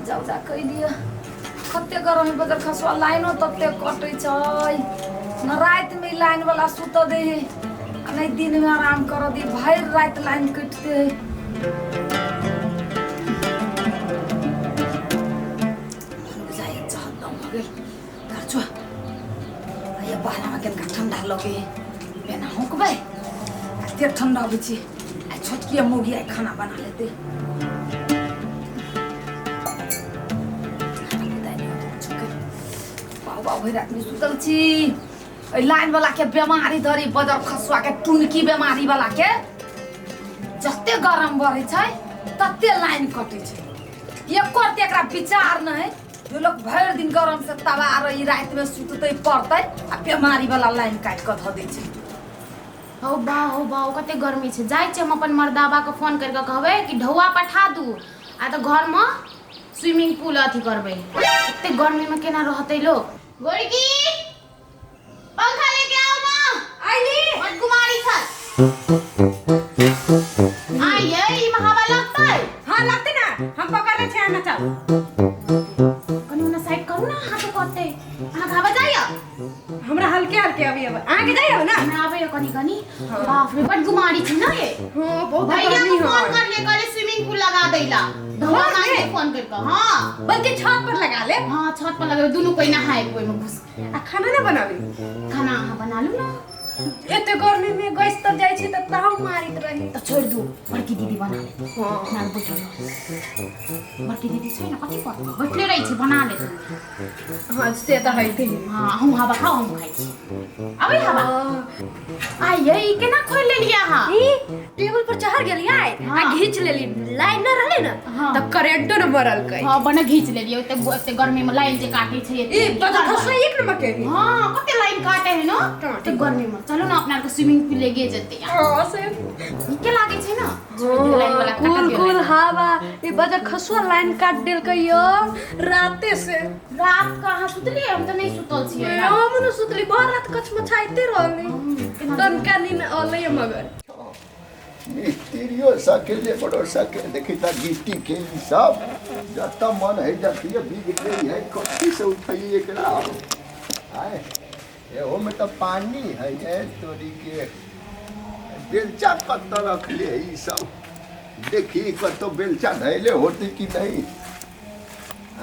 जाऊ जा कहिलिए कते गरमी बदर खसवा लाइनो तते कटै छै न रात में लाइन वाला सुत दे नहीं दिन में आराम कर दी भर रात लाइन कटते बहना में ठंडा लगे बेना हुकबे ते ठंडा बुझी छोटकी मुगी आई खाना बना लेते सुतल छी लाइन वाला के बीमारी धरी बदर खसुआ के टुनकी बीमारी वाला के जते गरम बढ़े छै तते लाइन कटे छै एको एकरा विचार नहीं जो लोग भर दिन गरम से तबाह रही रात में सुतते पड़ते आ बीमारी वाला लाइन काट के ध दे छै हो बा कते गर्मी छै जाय छै हम अपन मर्दाबा के फोन करके कहबे कि ढौआ पठा दू आ त घर में स्विमिंग पूल अथी करबे एते गर्मी में केना रहते लोग गोरकी पंखा लेके आओ ना आइली मत कुमारी छल आई ये ई हवा लगता है हां लगते ना हम पकड़ ले छै ना चल कनी ना साइड करू ना हाथ करते आ हवा जाइया हमरा हल्के हल्के अभी अब आगे जाइयो ना मैं आवे कनी बाप रे बड़ गुमारी छी ना ये हां बहुत भैया गर्मी को है फोन कर ले करे स्विमिंग पूल लगा देला ढौआ ना के फोन करके हां बल्कि छत पर लगा ले हां छत पर लगे दोनों कोई नहाए कोई में घुस आ खाना ना बनावे खाना बना लू ना एते गर्मी में गैस तर जाय छै त ताव मारित रही तो छोड़ दो बड़की दीदी बना ले हां ना बुझो बड़की दीदी छै ना कथि पर बैठले रही छै बना ले हां से त है थे हां हम हवा खाओ हम खाई छी अबे हवा आ यही केना खोल ले लिया हां ई टेबल पर चढ़ गेलियै आ घींच लेली लाइन न रहले ना त करंट न मरल कई हां बने घींच लेलिए एते गर्मी में लाइन जे काटे छै ई बता खसो एक नंबर के हां कते लाइन काटे है ना ते गर्मी में चलो ना अपना को स्विमिंग पूल ले गे जते हां से के लागे छै ना लाइन वाला कुल कुल हवा ई बदर खसुआ लाइन काट देल कहियो राते से रात कहां सुतली हम तो नहीं सुतल छियै हम न सुतली बहुत रात कछ मछाइते रहली तनका नींद आले मगर मिस्त्रियों सकेले बड़ो सके देखी त गिट्टी के ई सब जत मन है जतिए बिग गई है कथी से उठाई एकरा आए एहो में तो पानी है तोरी के बेलचा कत रख ले ई सब देखी कतो बेलचा धैले होती कि नहीं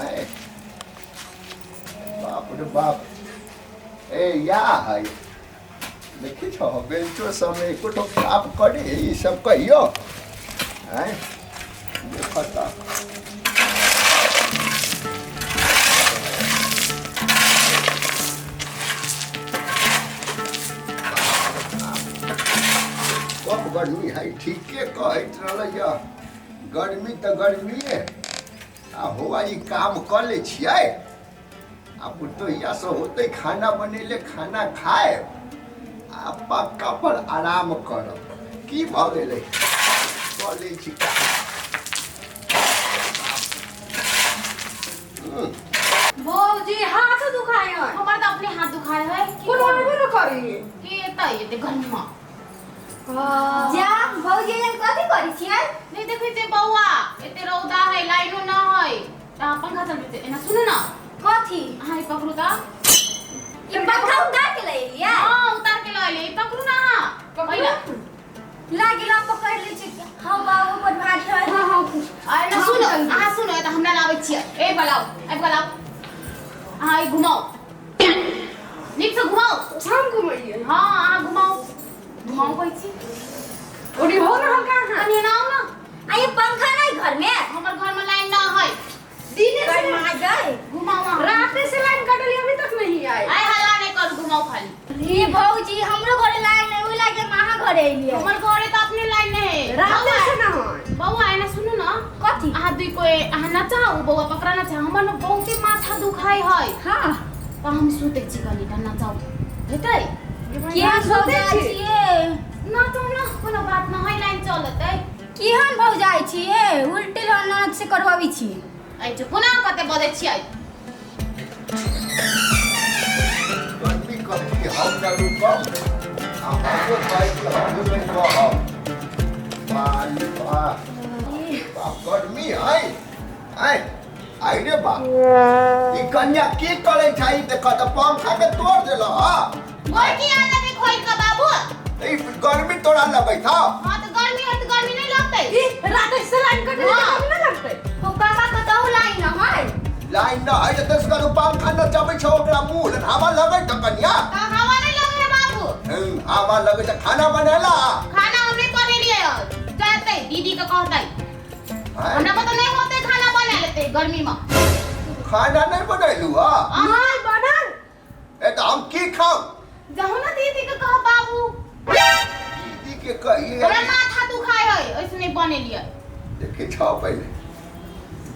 आए बाप रे बाप ए या है देखी छो बेलचो समय कुछ साफ करे ई सब कहियो हैं देखता कब गर्मी है ठीके कहत रहलै गर्मी तो गर्मी है आ हुआ ई काम कर ले छियै आ पुतोहिया से होते खाना बनेले खाना खाए आ पक्का पर आराम करब की भ गेलै कऽ लै छी भौजी हाथ दुखाय है हमर तो अपने हाथ दुखाए है कोन होबे न करी के एतै एते गर्मी में जा भौजी एन कथि करी छियै नहीं देखै ते बौआ एते रौदा है लाइनो ना है आ पंखा चलबे एना सुनु ना कथि हां पकड़ू ता ई पंखा उतार के ले लिया हां उतार के ले ले पकड़ू ना पहिला लागिला पकड़ ले छी हां बाबू पर भात है हां हां आ ना सुनो आ सुनो त हमरा लाबै छियै ए बलाओ हां ई घुमाओ नीक से घुमाओ हम घुमाइए हां आ घुमाओ कोई छी ओडी हो ना हम कहां कनी ना आओ ना आ ये पंखा नहीं घर में हमर घर में लाइन ना है दिन से मार गए घुमाओ रात से लाइन कटली अभी तक नहीं आई आय हल्ला नहीं कर घुमाओ खाली ये भौजी हमरो घरे लाइन नहीं ओइ लागे माहा घरे एलिए हमर घरे तो अपने लाइन नहीं है रात से ना हो बौआ आना सुनु ना कथि आ दुई को आ ना चाहू बौआ पकड़ा ना चाह हमर बहुते माथा दुखाई है हां तो हम सुते छी कनी ना चाहू हेतै क्या सोचे छिए ना तो ना कोनो बात ना है लाइन चलतै केहन भौ जाय छिए उल्टी ननद से करवावी छी आई जो पुनः कते बदे छी आई गर्मी कथी हम ना रुकब हमको बाइक हम नहीं कहब मालूम गर्मी है आई रे बा ई कन्या की करे छै देख त पंखा के तोड़ देलो हां गोरकी आ लगे खोल का बाबू ई गर्मी तोड़ा लगे था हां तो गर्मी है तो गर्मी नहीं लगते ई रात से लाइन कटे गर्मी ना लगते तो काका कतौ लाइन है लाइन न है त त्यसका पंखा न चबै छ ओकरा मुंह हवा लगे त कन्या तो हवा नहीं लग रे बाबू हवा लगे त खाना बनेला खाना हमने बने लिए जाते दीदी का कहता हमरा को तो नहीं होते खाना बना लेते गर्मी में खाना नहीं बनैलू हां हां बनल ए त हम की खाऊ जाओ ना दीदी के कह बाबू दीदी के कहिए हमरा माथा दुखाए है ऐसे नहीं बने लिए देखे छ पहले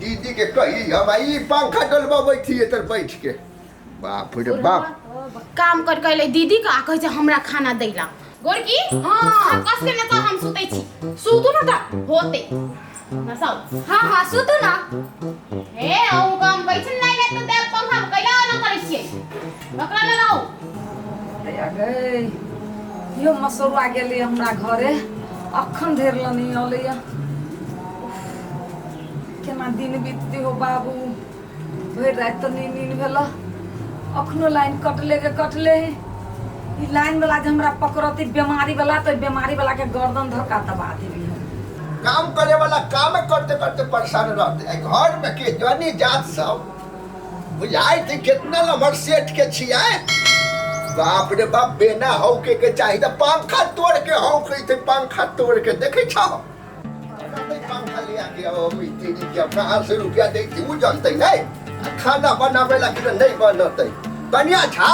दीदी के कही हम ई पंखा डलबाबै थिए तर बैठ के बाप रे बाप काम कर के ले दीदी का कहे छै हमरा खाना दैला गोरकी हां कस के न तो हम सुतै छी सुतू न त होते न सब हां सुतू ना हे औ काम बैठन नहीं ले तो देख पंखा कैला न करे छियै नकरा न रहू दया गई यो मसौरा गेली हमरा घरे अखन धेर लनी अलैया केना दिन बीतती हो बाबू भरि रात तो नींद भेला अखनो लाइन कटले ई लाइन वाला जे हमरा पकड़ती बीमारी वाला तो बीमारी वाला के गर्दन धक्का दबा देबी काम करे वाला काम करते करते परेशान रहते है घर में के जनी जात सब बुझाई थी कितना लमर सेठ के छिया बाप रे बाप बेना हो के चाहिए त पंखा तोड़ के हो के थे पंखा तोड़ के देखे छ पंखा लिया के अब मिस्त्री के 500 रुपया दे दी उ जानते नहीं खाना बनावे ला कि नहीं बनते कन्या छा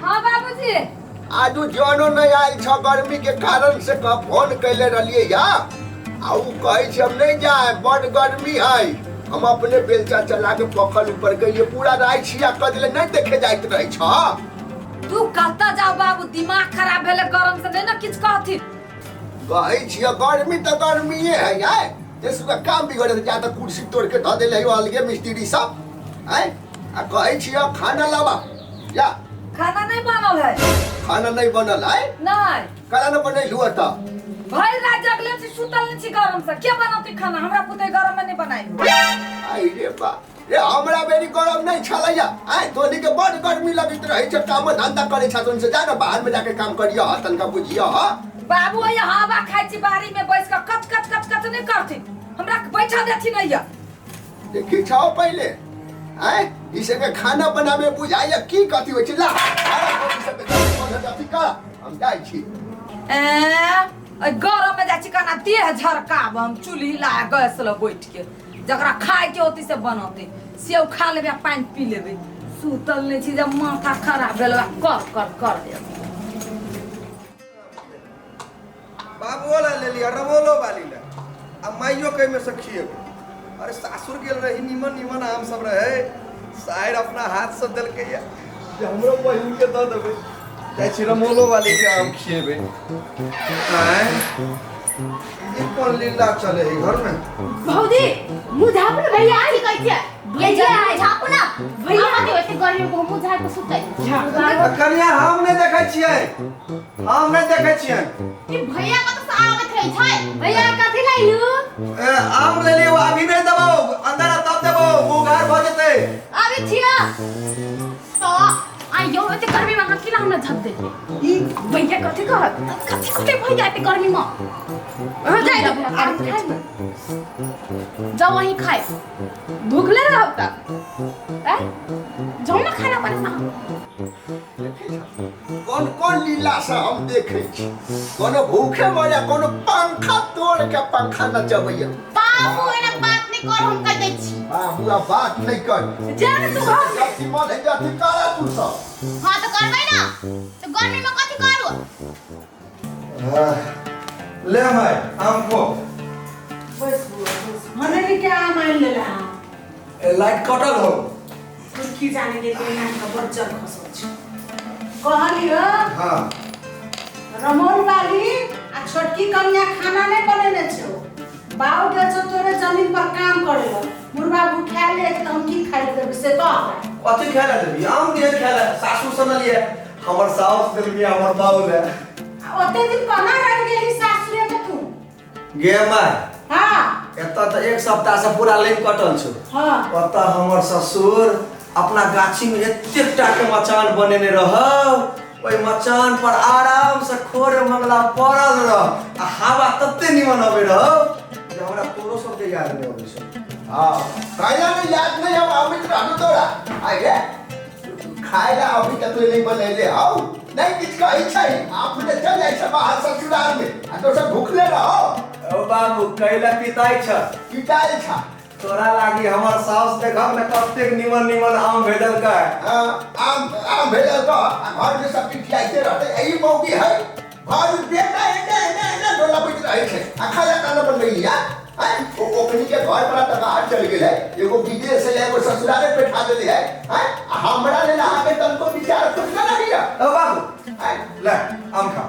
हां बाबूजी आज जानो नहीं आई छ गर्मी के कारण से का फोन कैले रहलिए या आ उ कहे छ हम नहीं जाए बड़ गर्मी है हम अपने बेलचा चला के पखल ऊपर गइए पूरा रात छिया क दिले नहीं देखे जाइत रही छ तू कहता जाओ बाबू दिमाग खराब भेले गरम से नहीं ना किछ कहथि कहे छिया गर्मी तो गर्मी है यार इसका काम बिगड़े जा त कुर्सी तोड़ के ध देले हो अलगे मिस्त्री सब है आ कहे छिया खाना लावा या खाना नहीं बनल है खाना नहीं बनल है नहीं कला न बनैलु त भई रात जगले छी सुतल नहीं छी गरम से के बनौती खाना हमरा पुते गरम में नहीं बनाई आई रे बा रे हमरा बेरी गरम नहीं छलैया आइ तोनी के बड़ गर्मी लगित रही छ काम धंधा करे छ तुन से जा न बाहर में जाके काम करियो तनका बुझियो ह बाबू ये हवा खाई छी बारी में बैठ के कच कच कच कच नहीं करथि हमरा बैठा देथि नहीं या देखि छाओ पहले आइ इसे के खाना बनावे बुझाइया की कथि होय छ ला हम जाई छी गरम में जाची खाना देह झरकाब हम चूल्ही ला गैस ल बैठ के जकरा खाए के होती से बनौते सेव खा लेबे पानी पी लेबे सुतल नहीं छी जब माथा खराब भेल कर बाबू वाला ले लिया रमोलो वाली ले अब माइयो कहीं में सखिए अरे सासुर गेल रही निमन आम सब रहे शायर अपना हाथ से दल के या जे हमरो बहिन के द देबे जाय छी रमोलो वाली के आम खिएबे आय ये कौन लीला चले है घर में भौजी मुझापुन भैया आई कैसे भैया आई झापुना भैया आते वैसे गर्मी को मुझा के सुतै कन्या हम नहीं देखे छियै हम नहीं देखे छियै ई भैया का तो आवत रही छै भैया कथि लाइलु आम ले लियो अभी नहीं दबो अंदर तब देबो मुंह घर भ जेते अबे छिया तो आइयो एते गर्मी में हमरा किला हमरा झप दे ई भैया कथि कहत भैया एते गर्मी में जाए जाओ वहीं खाए भूखले रहो जाओ ना खाना बना कौन कौन लीला सा हम देखे छी कोनो भूखे मरे कोनो पंखा तोड़ के पंखा न जबैया बाबू एना बात नहीं कर हम कह दै छी बाबूआ बात नहीं कर जाने तू घर जाति मन है जाति काला तू सब हां तो करबै ना तो गर्मी में कथि करू ले भाई आम को मने के क्या आम आइन लेला लाइट कटल हो की जाने के कोई ना का बच्चर खसो छ कहली हो हां रमोल वाली आ छोटकी कन्या खाना नहीं बनेने छो बाऊ के छो तोरे जमीन पर काम करेला मुर्गा उठा ले त हम की खाइ देब से तो कथि खेला देबी आम दिए खेला सासू सनलिए हमर साउस देलबी हमर बाऊ ले ओते दिन कना रह गेली सासुरे में तू गे माय हां एत एतऽ तऽ एक सप्ताह से पूरा लाइन कटल छौ। हाँ ओतऽ हमर ससुर अपना गाछी में एतेकटा के मचान बनेने रहौ, ओहि मचान पर आराम से खोर मंगला पड़ल रह आ हवा तते निमन अबै रहौ जे हमरा तोरो सबके याद नहीं अबै छौ। हाँ खाइला में याद नहीं हम अमित रहू तोरा आगे खाइला अभी तक तो नहीं बनेले आओ नहीं किछ का इच्छा है आप ने चल जाए सब बाहर ससुराल में आ तो सब भूखले रहो। ओ बाबू कैला पिताई छ किटाई छा तोरा लागी हमर साउस देखब न कतेक निमन निमन आम भेजल का। आम भेजल का घर में सब चीज खिलाइते रहते यही मौकी है घर बेटा एने डोला बैठ रहे छे आ खाया खाना बन रही है ओकनी के घर पर तक हाथ चल गेल है एगो विदेश से एगो ससुराले पे ठा देले है हमरा ले लहा के तनको विचार कुछ ना रही है। ओ बाबू ले आम खा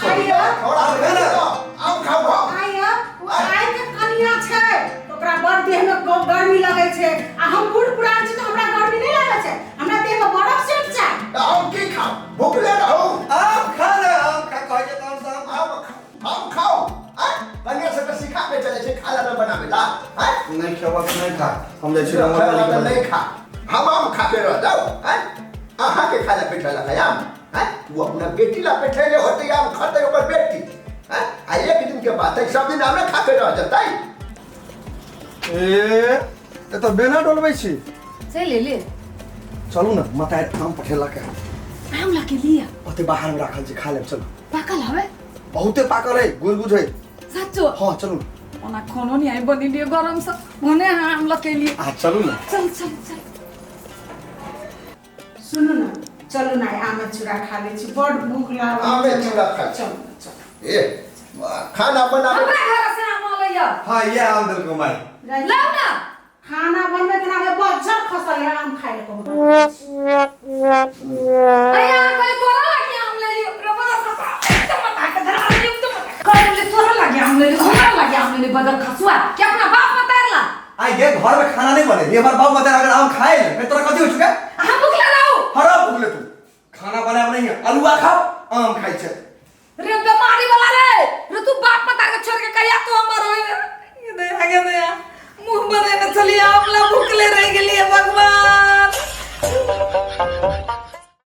आइया थोड़ा आम खाओ आइया आइ के कनिया छै ओकरा बड़ देह में गर्मी लगे छै आ हम बूढ़ पुरान छी तो हमरा गर्मी नहीं लगे छै हमरा देह में बर्फ सेट छै आम की खाओ भूखले रहो आम खा ले आम खा कह जे तम आम खाओ कनिया से तो सिखा के चले छे खाना न बनावे ला नहीं खेबक नहीं खा हम जे छी हम नहीं खा हम आम खा के रह जाओ आहा के खाना पेट लगा आम तू अपना बेटी ला पेठेले होते आम खाते ओकर बेटी आ एक दिन के बात है सब दिन आम खा के रह जताई ए तो बेना डोलबै छी से ले ले चलू ना माता आम पठेला के आम लाके लिया ओते बाहर में राखल छी खा लेब चलू। पाकल हवे बहुते पाकल है गुलगुज है। साचो हां चलू ओना खानो नहीं आई बनी लिए गरम से भने आम लके लिए आ चलू ना चल चल चल सुनु ना चलू ना आम चूड़ा खा ले छी बड़ भूख लागल आम चूड़ा खा चल चल ए खाना बनावे हमरा घर से आम लइया हां ये आम दिल को माई लाओ ना खाना बनबे तना में बज्जर खसल है आम खाए ले कहू अया कोई तोरा लागे आम ले लियो रबा एकदम मत के धरा एकदम कर ले तोरा लागे आम ले लियो हमरा लागे आम ले लियो बदर खसुआ क्या अपना बाप मतारला आ ये घर में खाना नहीं बने ये हमार बाप मत अगर आम खाए ले मैं तोरा कथि हो चुका हम भूखला रहू हरा भूखले तू खाना बनाए नहीं है अलुआ खाओ आम खाई छे रे बीमारी वाला रे तू बाप मत